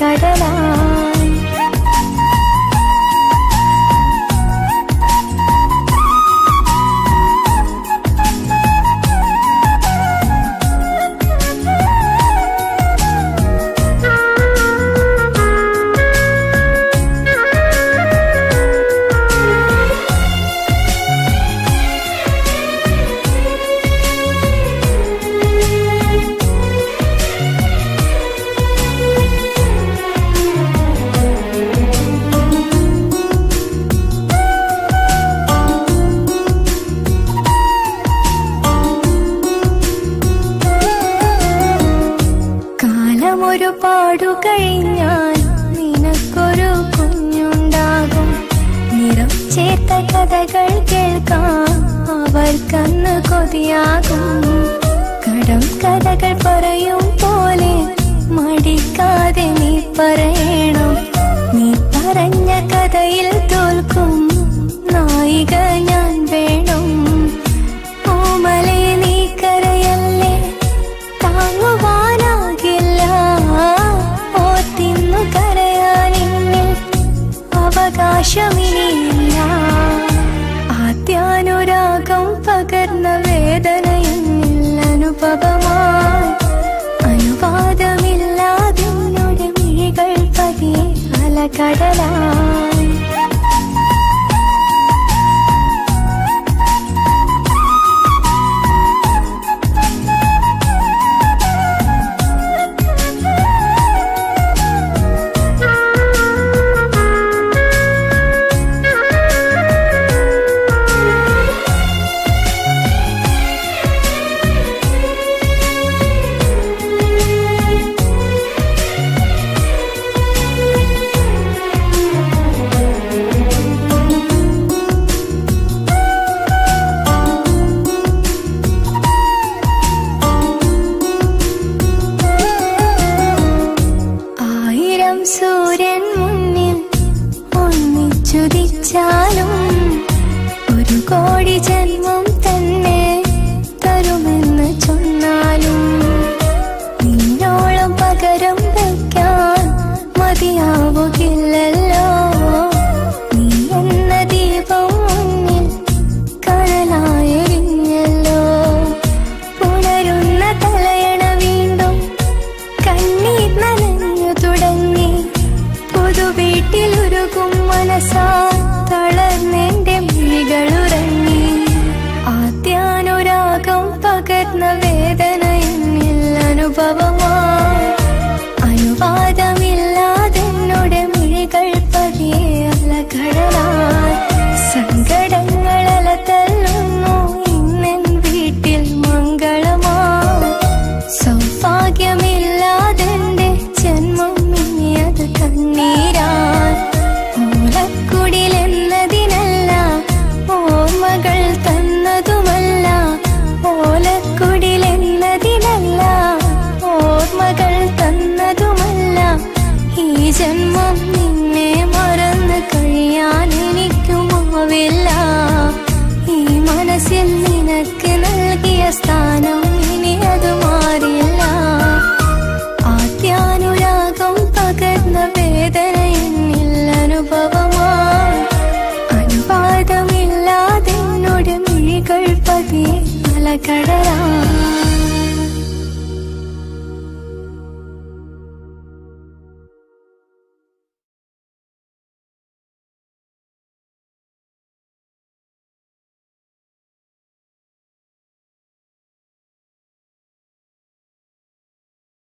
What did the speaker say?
അലകടലായി. ഒരുപാടു കഴിഞ്ഞാൽ നിനക്കൊരു കുഞ്ഞുണ്ടാകും. നിറം ചേർത്ത കഥകൾ കേൾക്കാൻ അവർക്കന്ന് കൊതിയാകും. കടം കഥകൾ പറയും പോലെ മടിക്കാതെ നീ പറയണം. നീ പറഞ്ഞ കഥയിൽ തോൽക്കും നായിക ഞാൻ വേണം. ഓമലെ നീ കരയല്ലേ, താങ്ങുവാനാകില്ല. ഓർത്തിന്നു കരയാനിന്നിൽ അവകാശമില്ല. ആദ്യാനുരാഗം പകർന്ന വേദനയെന്നിൽ അനുഭവമായി. അനുവാദമില്ലാതെ നിന്നുടെ മിഴികൾ പതിയെ അലകടലായി. സൂര്യൻ മുന്നിൽ ഒന്നിച്ചുദിച്ചാലും ഒരു കോടി ജന്മം തന്നെ തരുമെന്ന് ചൊന്നാലും നിന്നോളം പകരം വയ്ക്കാൻ മതിയാവുകില്ലല്ലോ. നീ എന്ന ദീപം മുന്നിൽ കനലായെരിഞ്ഞല്ലോ. പുണരുന്ന തലയണ വീണ്ടും കണ്ണീർ നനഞ്ഞു തുടങ്ങി. പുതുവീട്ടിലുരുകും മനസ്സാ തളർന്നെന്റെ മിഴികളുറങ്ങി. ആദ്യാനുരാഗം പകർന്ന വേദന എന്നിൽ അനുഭവമായി. അനുവാദമില്ലാതെ എന്നോട് മിഴികൾ പതിയെ അലകടലായി. സങ്കടങ്ങളല തല്ലുന്നു ഇന്നെൻ വീട്ടിൽ മംഗളമായി. സൗഭാഗ്യമില്ലാതെന്റെ ജന്മം ഇനിയത് കണ്ണീരായി. ഓലക്കുടിലെന്നതിനല്ല, ഓർമ്മകൾ തന്നതുമല്ല. ഓലക്കുടിലെന്നതിനല്ല, ഓർമ്മകൾ തന്നതുമല്ല. ഈ ജന്മം നിന്നെ മറന്ന് കഴിയാൻ എനിക്കുമാവില്ല. ഈ മനസ്സിൽ നിനക്ക് നൽകിയ സ്ഥാനം ഇനി അത് മാറില്ല. ആദ്യാനുരാഗം പകർന്ന വേദന എന്നിൽ അനുഭവമായി. അനുവാദമില്ലാതെ എന്നോട് മിഴികൾ പതിയെ അലകടലായി.